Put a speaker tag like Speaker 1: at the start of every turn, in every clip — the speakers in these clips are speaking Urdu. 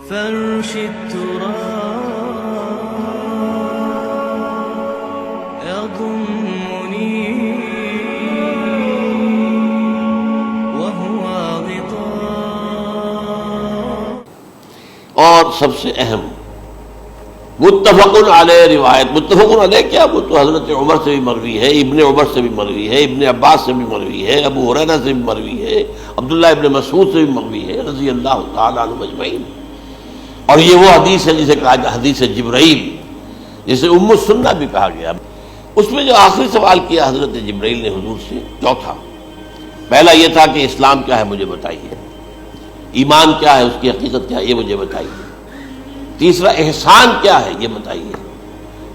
Speaker 1: فرش التراب يضمني وهو غطاء.
Speaker 2: اور سب سے اہم متفق علیہ روایت. متفق علیہ کیا؟ وہ تو حضرت عمر سے بھی مروی ہے، ابن عمر سے بھی مروی ہے، ابن عباس سے بھی مروی ہے، ابو ہریرہ سے بھی مروی ہے، عبداللہ ابن مسعود سے بھی مروی ہے رضی اللہ تعالی عنہ اجمعین. اور یہ وہ حدیث ہے جسے کہا گیا حدیث جبرائیل، جسے ام السنہ بھی کہا گیا. اس میں جو آخری سوال کیا حضرت جبرائیل نے حضور سے، چوتھا، پہلا یہ تھا کہ اسلام کیا ہے مجھے بتائیے، ایمان کیا ہے، اس کی حقیقت کیا ہے یہ مجھے بتائیے، تیسرا احسان کیا ہے یہ بتائیے،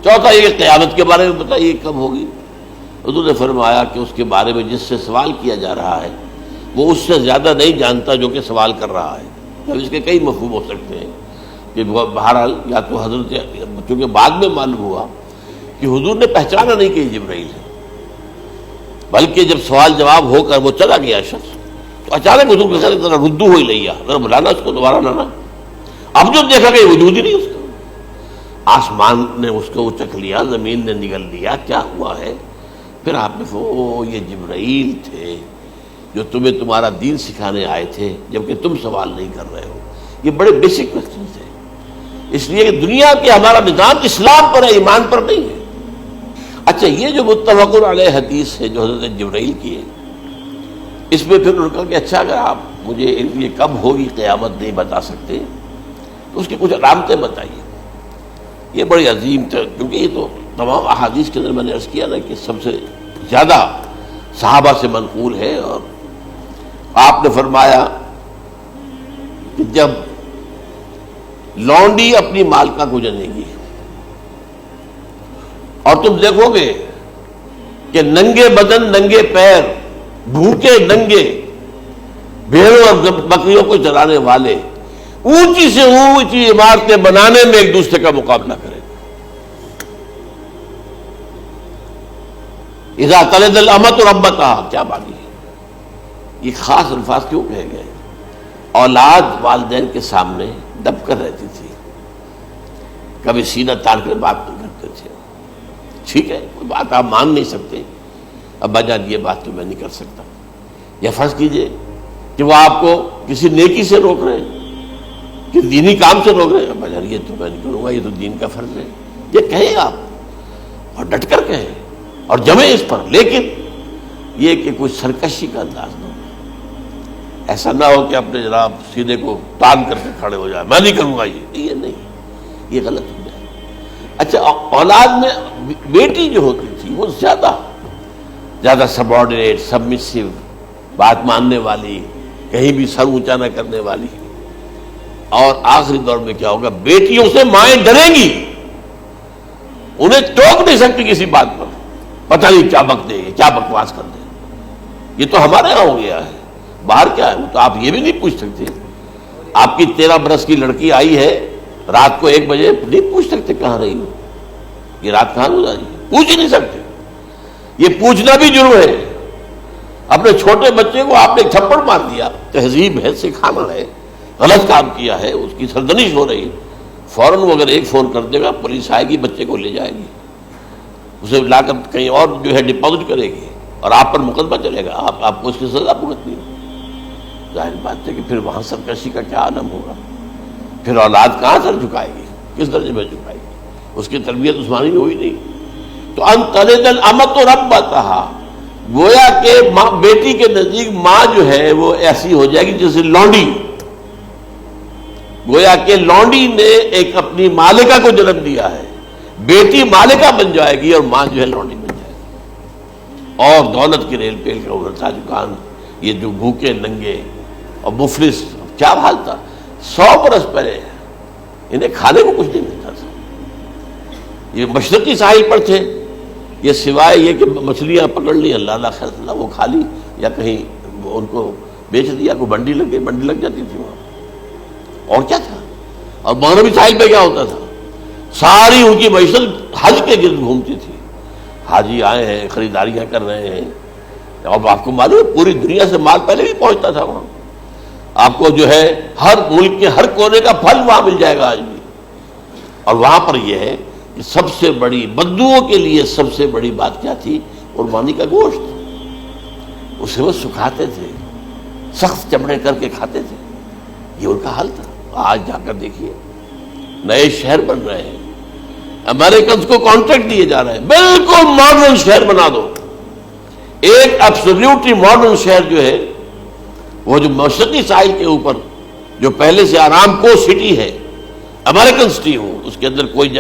Speaker 2: چوتھا یہ قیامت کے بارے میں بتائیے کب ہوگی. حضور نے فرمایا کہ اس کے بارے میں جس سے سوال کیا جا رہا ہے وہ اس سے زیادہ نہیں جانتا جو کہ سوال کر رہا ہے. اب اس کے کئی مفہوم ہو سکتے ہیں کہ بہرحال یا تو حضرت، چونکہ بعد میں معلوم ہوا کہ حضور نے پہچانا نہیں کہ یہ جبرائیل ہے، بلکہ جب سوال جواب ہو کر وہ چلا گیا شخص تو اچانک حضور کے ذرا ردو ہو ہی لیا، ذرا بلانا اس کو دوبارہ لانا. اب جو دیکھا کہ وجود ہی نہیں اس کا، آسمان نے اس کو چکھ لیا، زمین نے نگل لیا، کیا ہوا ہے؟ پھر آپ نے یہ جبرائیل تھے جو تمہیں تمہارا دین سکھانے آئے تھے جبکہ تم سوال نہیں کر رہے ہو. یہ بڑے بیسک کوسچن تھے، اس لیے کہ دنیا کے ہمارا نظام اسلام پر ہے، ایمان پر نہیں ہے. اچھا، یہ جو متفق علیہ حدیث ہے جو حضرت جبرائیل کی ہے، اس میں پھر انہوں نے کہا کہ اچھا اگر آپ مجھے یہ کب ہوگی قیامت نہیں بتا سکتے تو اس کی کچھ علامتیں بتائیے. یہ بڑی عظیم تھا، کیونکہ یہ تو تمام احادیث کے اندر میں نے عرض کیا نا کہ سب سے زیادہ صحابہ سے منقول ہے. اور آپ نے فرمایا کہ جب لونڈی اپنی مالکہ کو جنے گی اور تم دیکھو گے کہ ننگے بدن، ننگے پیر، بھوکے ننگے بھیڑوں اور بکریوں کو چرانے والے اونچی سے اونچی عمارتیں بنانے میں ایک دوسرے کا مقابلہ کریں. اذا تلد الامۃ ربتہا، کیا بات ہے؟ یہ خاص الفاظ کیوں کہے گئے؟ اولاد والدین کے سامنے دب کر رہتی تھی، کبھی سینہ تان کر بات نہیں کرتے تھے. ٹھیک ہے، کوئی بات آپ مان نہیں سکتے، ابا جان یہ بات تو میں نہیں کر سکتا. یا فرض کیجئے کہ وہ آپ کو کسی نیکی سے روک رہے ہیں، کہ دینی کام سے روک رہے ہیں، ابا جان یہ تو میں نہیں کروں گا، یہ تو دین کا فرض ہے. یہ کہیں آپ، اور ڈٹ کر کہیں اور جمیں اس پر، لیکن یہ کہ کوئی سرکشی کا انداز نہ ہو. ایسا نہ ہو کہ اپنے جناب سینے کو تان کر کے کھڑے ہو جائے، میں نہیں کروں گا، یہ نہیں، یہ غلط ہو جائے. اچھا، اولاد میں بیٹی جو ہوتی تھی وہ زیادہ سبارڈینیٹ، سبمسو، بات ماننے والی، کہیں بھی سر اونچا نہ کرنے والی. اور آخری دور میں کیا ہوگا؟ بیٹیوں سے مائیں ڈریں گی، انہیں ٹوک نہیں سکتی کسی بات پر، پتہ نہیں کیا بک دے، کیا بکواس کر دے. یہ تو ہمارے یہاں ہو گیا ہے، باہر کیا ہے وہ تو آپ یہ بھی نہیں پوچھ سکتے. آپ کی 13 برس کی لڑکی آئی ہے رات کو 1 بجے، نہیں پوچھ سکتے کہاں رہی ہو، یہ رات کہاں گزاری، پوچھ ہی نہیں سکتے. یہ پوچھنا بھی جرم ہے. اپنے چھوٹے بچے کو آپ نے ایک تھپڑ مار دیا، تہذیب ہے، سکھانا ہے، غلط کام کیا ہے، اس کی سرزنش ہو رہی ہے، فوراً وہ اگر ایک فون کر دے گا پولیس آئے گی، بچے کو لے جائے گی، اسے لا کر کہیں اور جو ہے ڈپازٹ کرے گی اور آپ پر مقدمہ چلے گا، آپ کو اس کی سزا بھگتنی ہے. ظاہر بات ہے کہ پھر وہاں سرکشی کا کیا عالم ہوگا. پھر اولاد کہاں سر جھکائے گی، کس درجے میں جھکائے گی؟ اس کی تربیت عثمانی ہوئی نہیں. تو ان تلد الامۃ ربتہا، گویا کہ ماں، بیٹی کے نزدیک ماں جو ہے وہ ایسی ہو جائے گی جیسے لونڈی. گویا کہ لونڈی نے ایک اپنی مالکہ کو جنم دیا ہے، بیٹی مالکہ بن جائے گی اور ماں جو ہے لونڈی بن جائے گی. اور دولت کی ریل پیل کا ابھرتا دکان، یہ جو بھوکے ننگے اور مفلس، کیا حال تھا 100 برس پہلے، انہیں کھانے کو کچھ نہیں ملتا تھا. یہ مشرقی ساحل پر تھے، یہ سوائے یہ کہ مچھلیاں پکڑ لی، اللہ خیر اللہ وہ کھا لی، یا کہیں ان کو بیچ دیا، کوئی بنڈی لگ گئی، بنڈی لگ جاتی تھی وہاں. اور کیا تھا؟ اور مغربی ساحل پہ کیا ہوتا تھا؟ ساری ان کی معیشت حج کے گرد گھومتی تھی. حاجی آئے ہیں، خریداریاں کر رہے ہیں، اور آپ کو معلوم ہے پوری دنیا سے مال پہلے بھی پہنچتا تھا وہاں. آپ کو جو ہے ہر ملک کے ہر کونے کا پھل وہاں مل جائے گا آج بھی. اور وہاں پر یہ ہے کہ سب سے بڑی بدوؤں کے لیے سب سے بڑی بات کیا تھی؟ قربانی کا گوشت. اسے وہ سکھاتے تھے, سخت چمڑے کر کے کھاتے تھے. یہ ان کا حل تھا. آج جا کر دیکھیے نئے شہر بن رہے ہیں, امریکنز کو کانٹریکٹ دیے جا رہے ہیں, بالکل ماڈرن شہر بنا دو. ایک ایبسلیوٹلی ماڈرن شہر جو ہے وہ جو مشرقی ساحل کے اوپر جو پہلے سے آرام کو سٹی ہے, امریکن سٹی ہو, اس کے اندر کوئی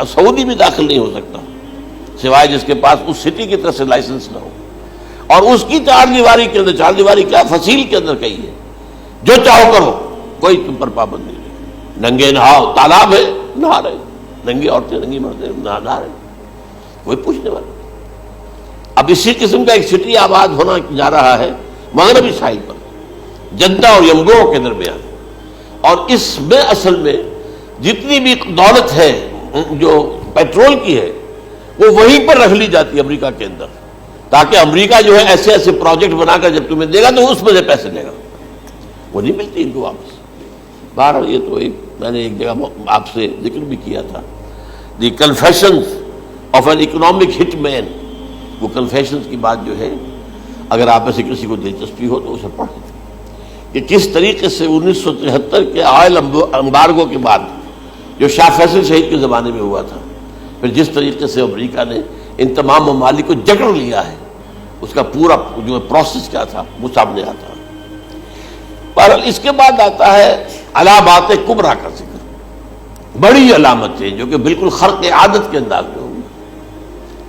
Speaker 2: سعودی بھی داخل نہیں ہو سکتا سوائے جس کے پاس اس سٹی کی طرف سے لائسنس نہ ہو. اور اس کی چار دیواری کے اندر, چار دیواری کیا فصیل کے اندر کہی ہے, جو چاہو کرو, کوئی تم پر پابندی نہیں. ننگے نہاؤ, تالاب ہے نہا رہے, ننگی عورتیں ننگی مرد نہا رہے, کوئی پوچھنے والا. اب اسی قسم کا ایک سٹی آباد ہونا جا رہا ہے مغربی ساحل پر, جدہ اور ینگو کے درمیان. اور اس میں اصل میں جتنی بھی دولت ہے جو پیٹرول کی ہے وہ وہیں پر رکھ لی جاتی ہے امریکہ کے اندر, تاکہ امریکہ جو ہے ایسے ایسے پروجیکٹ بنا کر جب تمہیں دے گا تو اس میں سے پیسے دے گا, وہ نہیں ملتی ان کو واپس. بہرحال یہ تو ایک میں نے ایک جگہ آپ سے ذکر بھی کیا تھا, دی کنفیشنز آف این اکنامک ہٹ مین. وہ کنفیشنز کی بات جو ہے اگر آپ میں سے کسی کو دلچسپی ہو تو اسے پڑھیں کہ کس طریقے سے 1973 کے آئل امبارگو کے بعد جو شاہ فیصل شہید کے زمانے میں ہوا تھا, پھر جس طریقے سے امریکہ نے ان تمام ممالک کو جکڑ لیا ہے, اس کا پورا جو پروسیس کیا تھا وہ سامنے آتا ہے. بہرحال اس کے بعد آتا ہے علامات کبریٰ کا ذکر, بڑی علامتیں جو کہ بالکل خرق عادت کے انداز میں ہوں گی,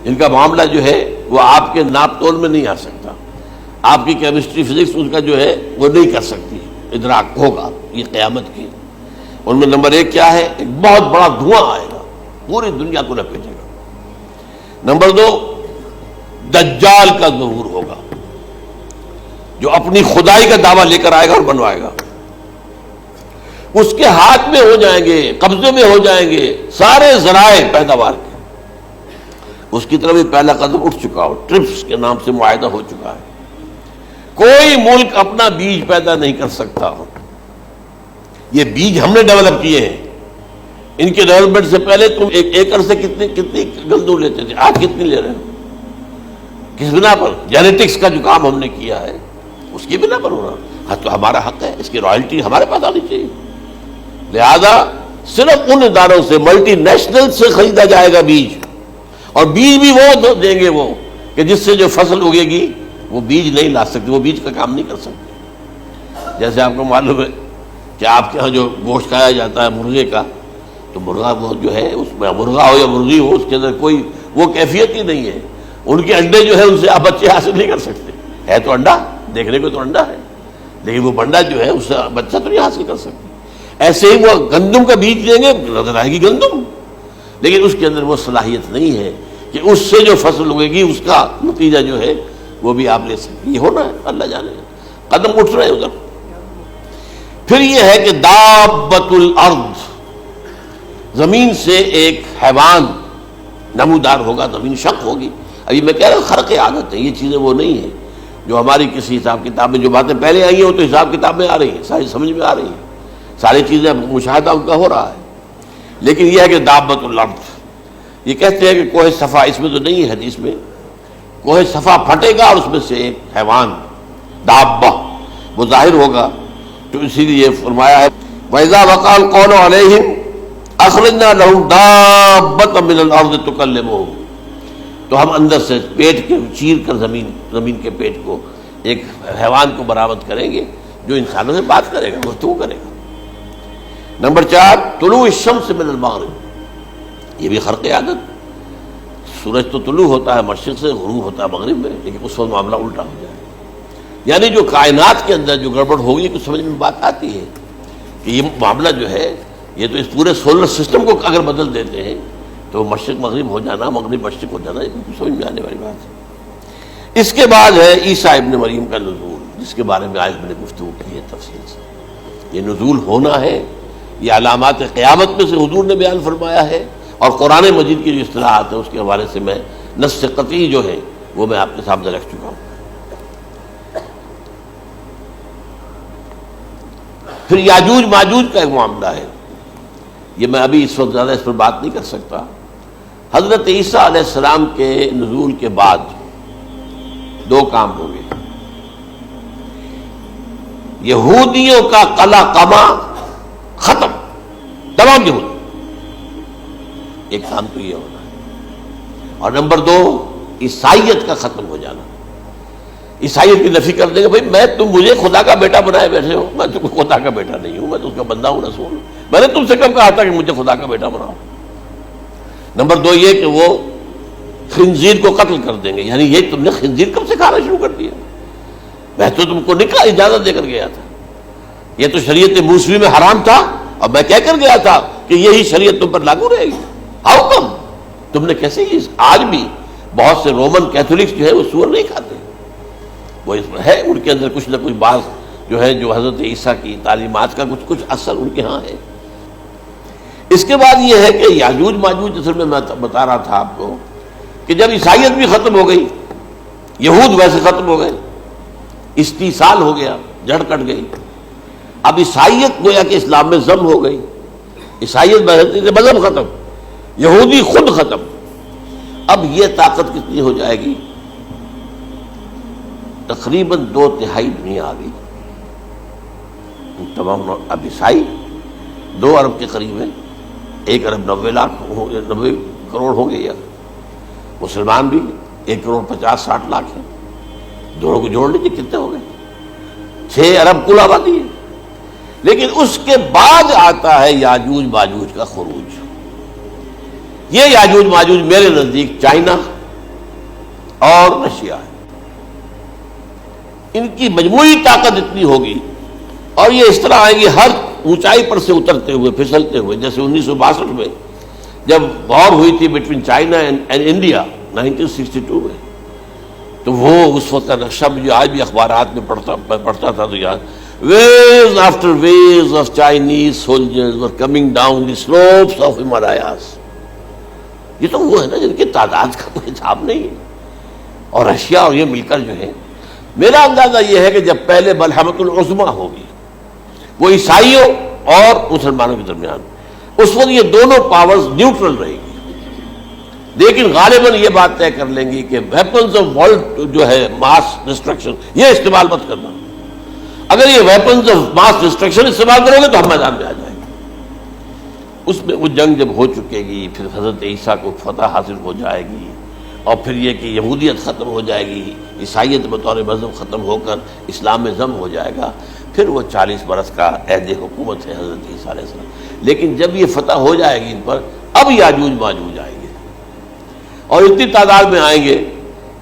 Speaker 2: جن کا معاملہ جو ہے وہ آپ کے ناپ تول میں نہیں آ سکتا. آپ کی کیمسٹری فزکس اس کا جو ہے وہ نہیں کر سکتی ادراک ہوگا یہ قیامت کی. ان میں نمبر ایک کیا ہے, ایک بہت بڑا دھواں آئے گا, پوری دنیا کو لپیٹے گا. نمبر دو, دجال کا ظہور ہوگا جو اپنی خدائی کا دعویٰ لے کر آئے گا اور بنوائے گا. اس کے ہاتھ میں ہو جائیں گے, قبضے میں ہو جائیں گے سارے ذرائع پیداوار کے. اس کی طرف بھی پہلا قدم اٹھ چکا ہو, ٹرپس کے نام سے معاہدہ ہو چکا ہے. کوئی ملک اپنا بیج پیدا نہیں کر سکتا ہو. یہ بیج ہم نے ڈیولپ کیے ہیں. ان کے ڈیولپمنٹ سے پہلے تم ایک ایکڑ سے کتنی گندم لیتے تھے, آج کتنی لے رہے ہو؟ کس بنا پر؟ جینیٹکس کا جو کام ہم نے کیا ہے اس کی بنا پر ہونا. ہاں تو ہمارا حق ہے, اس کی رائلٹی ہمارے پاس آنی چاہیے. لہذا صرف ان اداروں سے, ملٹی نیشنل سے خریدا جائے گا بیج, اور بیج بھی وہ دیں گے وہ کہ جس سے جو فصل اگے گی وہ بیج نہیں لا سکتے, وہ بیج کا کام نہیں کر سکتے. جیسے آپ کو معلوم ہے کہ آپ کے ہاں جو گوشت کھایا جاتا ہے مرغے کا, تو مرغا وہ جو ہے اس میں مرغا ہو یا مرغی ہو اس کے اندر کوئی وہ کیفیت ہی نہیں ہے. ان کے انڈے جو ہے ان سے آپ بچے حاصل نہیں کر سکتے. ہے تو انڈا, دیکھنے کو تو انڈا ہے, لیکن وہ بنڈا جو ہے اس سے بچہ تو نہیں حاصل کر سکتے. ایسے ہی وہ گندم کا بیج دیں گے, نظر آئے گی گندم, لیکن اس کے اندر وہ صلاحیت نہیں ہے کہ اس سے جو فصل اگے گی اس کا نتیجہ جو ہے وہ بھی آپ لے سکتے. یہ ہونا ہے, اللہ جانے, قدم اٹھ رہے ہیں ادھر. پھر یہ ہے کہ دابۃ الارض, زمین سے ایک حیوان نمودار ہوگا, زمین شق ہوگی. ابھی میں کہہ رہا ہوں خرق عادت ہے, یہ چیزیں وہ نہیں ہیں جو ہماری کسی حساب کتاب میں جو باتیں پہلے آئی ہیں وہ تو حساب کتاب میں آ رہی ہیں, ساری سمجھ میں آ رہی ہیں, ساری چیزیں مشاہدہ ان کا ہو رہا ہے. لیکن یہ ہے کہ دابۃ الارض, یہ کہتے ہیں کہ کوہ صفا, اس میں تو نہیں ہے حدیث میں, کوہ صفا پھٹے گا اور اس میں سے ایک حیوان دابہ وہ ظاہر ہوگا. تو اسی لیے فرمایا ہے وَإِذَا وَقَعَ الْقَوْلُ عَلَيْهِمْ أَخْرَجْنَا لَهُمْ دَابَّةً مِّنَ الْأَرْضِ تُكَلِّمُهُمْ. تو ہم اندر سے پیٹ کے چیر کر زمین کے پیٹ کو ایک حیوان کو برآمد کریں گے جو انسانوں سے بات کرے گا, گفتگو کرے گا. نمبر 4, طلوع الشمس من المغرب, یہ بھی خرق عادت. سورج تو طلوع ہوتا ہے مشرق سے, غروب ہوتا ہے مغرب میں, لیکن اس وقت معاملہ الٹا ہو جائے. یعنی جو کائنات کے اندر جو گڑبڑ ہوگی کچھ سمجھ میں بات آتی ہے کہ یہ معاملہ جو ہے یہ تو اس پورے سولر سسٹم کو اگر بدل دیتے ہیں تو مشرق مغرب ہو جانا, مغرب مشرق ہو جانا, یہ کچھ سمجھ میں آنے والی بات ہے. اس کے بعد ہے عیسیٰ ابن مریم کا نزول, جس کے بارے میں آج میں نے گفتگو کی ہے تفصیل سے. یہ نزول ہونا ہے, یہ علامات قیامت میں سے حضور نے بیان فرمایا ہے, اور قرآن مجید کی جو اصطلاحات ہیں اس کے حوالے سے میں نص قطعی جو ہے وہ میں آپ کے سامنے رکھ چکا ہوں. پھر یاجوج ماجوج کا ایک معاملہ ہے، یہ میں ابھی اس وقت زیادہ اس پر بات نہیں کر سکتا۔ حضرت عیسیٰ علیہ السلام کے نزول کے بعد دو کام ہوں گے، یہودیوں کا قلع قمع ختم، تمام یہود، ایک کام تو یہ ہونا ہے، اور نمبر دو عیسائیت کا ختم ہو جانا۔ عیسائیت کی نفی کر دیں گے، بھائی تم مجھے خدا کا بیٹا بنائے بیٹھے ہو، میں تم خدا کا بیٹا نہیں ہوں، میں تو اس کا بندہ ہوں، رسول ہوں، میں نے تم سے کب کہا تھا کہ مجھے خدا کا بیٹا بناؤ۔ نمبر دو یہ کہ وہ خنزیر کو قتل کر دیں گے، یعنی یہ تم نے خنزیر کب سے کھانا شروع کر دیا؟ میں تو تم کو نکاح اجازت دے کر گیا تھا، یہ تو شریعت موسوی میں حرام تھا، اور میں کہہ کر گیا تھا کہ یہی شریعت تم پر لاگو رہے گی، ہاؤ کم تم نے کیسے؟ آج بھی بہت سے رومن کیتھولکس جو ہے وہ سور نہیں کھاتے، وہ اس میں ہے ان کے اندر کچھ نہ کچھ بات جو ہے جو حضرت عیسیٰ کی تعلیمات کا کچھ اثر ان کے ہاں ہے۔ اس کے بعد یہ ہے کہ یاجوج ماجوج اصل میں بتا رہا تھا آپ کو کہ جب عیسائیت بھی ختم ہو گئی، یہود ویسے ختم ہو گئے، استیصال ہو گیا، جڑ کٹ گئی، اب عیسائیت گویا کہ اسلام میں ضم ہو گئی، عیسائیت مذہب ختم، یہودی خود ختم، اب یہ طاقت کتنی ہو جائے گی؟ تقریباً 2/3 دنیا آ گئی، تمام اب عیسائی 2 ارب کے قریب ہے، 1 ارب 90 کروڑ ہو گئے، یا مسلمان بھی 1 کروڑ 50-60 لاکھ ہیں، دونوں کو جوڑ لیجیے کتنے ہو گئے؟ 6 ارب کل آبادی ہے۔ لیکن اس کے بعد آتا ہے یاجوج ماجوج کا خروج۔ یہ یاجوج ماجوج میرے نزدیک چائنا اور رشیا ہے، ان کی مجموعی طاقت اتنی ہوگی، اور یہ اس طرح آئیں گے ہر اونچائی پر سے اترتے ہوئے، پھسلتے ہوئے، جیسے 1962 میں جب وار ہوئی تھی بٹوین چائنا اینڈ انڈیا 1962 میں، تو وہ اس وقت کا نقشہ جو آج بھی اخبارات میں پڑھتا تھا تو یاد، waves after waves of Chinese soldiers were coming down the slopes of Himalayas۔ یہ تو وہ ہے نا جن کی تعداد کا کوئی حساب نہیں ہے، اور رشیا اور یہ مل کر جو ہے، میرا اندازہ یہ ہے کہ جب پہلے ملحمۃ العظمیٰ ہوگی وہ عیسائیوں اور مسلمانوں کے درمیان، اس وقت یہ دونوں پاورز نیوٹرل رہے گی، لیکن غالباً یہ بات طے کر لیں گی کہ ویپنز آف ورلڈ جو ہے ماس ڈسٹرکشن، یہ استعمال مت کرنا، اگر یہ ویپنز آف ماس ڈسٹرکشن استعمال کرو گے تو ہم میدان میں آ جائیں گے۔ اس میں وہ جنگ جب ہو چکے گی، پھر حضرت عیسیٰ کو فتح حاصل ہو جائے گی، اور پھر یہ کہ یہودیت ختم ہو جائے گی، عیسائیت بطور مذہب ختم ہو کر اسلام میں ضم ہو جائے گا، پھر وہ 40 برس کا عہد حکومت ہے حضرت عیسیٰ علیہ السلام۔ لیکن جب یہ فتح ہو جائے گی ان پر، اب یاجوج ماجوج آئیں گے، اور اتنی تعداد میں آئیں گے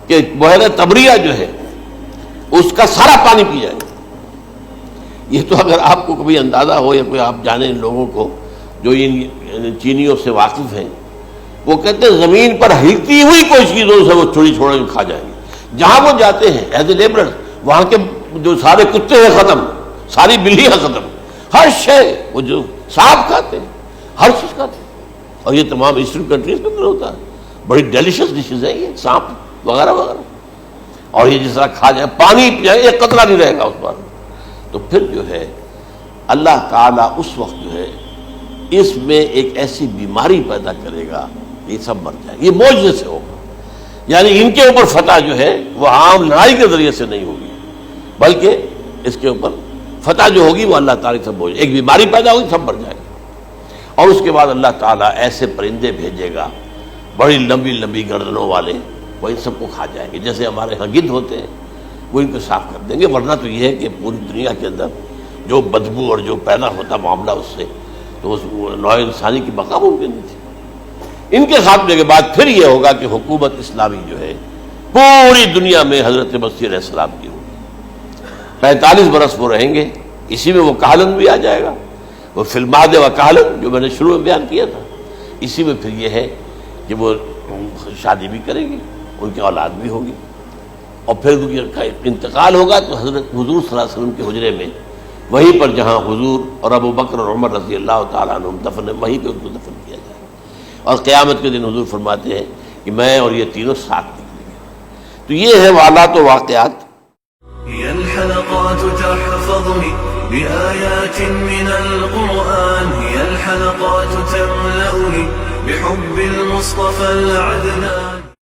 Speaker 2: کہ بحیرہ طبریہ جو ہے اس کا سارا پانی پی جائے گا۔ یہ تو اگر آپ کو کبھی اندازہ ہو یا کوئی آپ جانیں ان لوگوں کو جو ان چینیوں سے واقف ہیں، وہ کہتے ہیں زمین پر ہلتی ہوئی کوئی چیزوں سے وہ چھوڑی چھوڑ کے کھا جائیں گے، جہاں وہ جاتے ہیں ایز اے لیبرر، وہاں کے جو سارے کتے ہیں ختم، ساری بلیاں ختم، ہر شے، وہ جو سانپ کھاتے ہیں، ہر چیز کھاتے ہیں، اور یہ تمام ایسٹرن کنٹریز کے اندر ہوتا ہے، بڑی ڈیلیشس ڈشز ہیں یہ سانپ وغیرہ وغیرہ، اور یہ جس طرح کھا جائے، پانی پی جائے، ایک قطرہ نہیں رہے گا اس پر۔ تو پھر جو ہے اللہ تعالیٰ اس وقت جو ہے اس میں ایک ایسی بیماری پیدا کرے گا، یہ سب مر جائے، یہ معجزے سے ہوگا، یعنی ان کے اوپر فتح جو ہے وہ عام لڑائی کے ذریعے سے نہیں ہوگی، بلکہ اس کے اوپر فتح جو ہوگی وہ اللہ تعالیٰ سے ہوگی، ایک بیماری پیدا ہوگی، سب مر جائے گا، اور اس کے بعد اللہ تعالیٰ ایسے پرندے بھیجے گا بڑی لمبی لمبی گردنوں والے، وہ ان سب کو کھا جائیں گے، جیسے ہمارے ہاں گدھ ہوتے ہیں، وہ ان کو صاف کر دیں گے۔ ورنہ تو یہ ہے کہ پوری دنیا کے اندر جو بدبو اور جو پیدا ہوتا معاملہ اس سے، تو اس نوع انسانی کی بقا ممکن نہیں تھی۔ ان کے خاتمے کے بعد پھر یہ ہوگا کہ حکومت اسلامی جو ہے پوری دنیا میں حضرت مسیح علیہ السلام کی ہوگی، 45 برس وہ رہیں گے، اسی میں وہ کہلن بھی آ جائے گا، وہ فی المہد و کہلن جو میں نے شروع میں بیان کیا تھا، اسی میں پھر یہ ہے کہ وہ شادی بھی کریں گے، ان کی اولاد بھی ہوگی، اور پھر ان کا انتقال ہوگا تو حضرت حضور صلی اللہ علیہ وسلم کے حجرے میں، وہیں پر جہاں حضور اور ابو بکر اور عمر رضی اللہ تعالیٰ عنہم دفن ہے، وہیں پہ ان کو دفن کیا جائے گا، اور قیامت کے دن حضور فرماتے ہیں کہ میں اور یہ تینوں ساتھ نکلیں گے۔ تو یہ ہے والات و واقعات۔
Speaker 1: بآيات من القرآن هي الحلقات تملأني بحب المصطفى العدنان.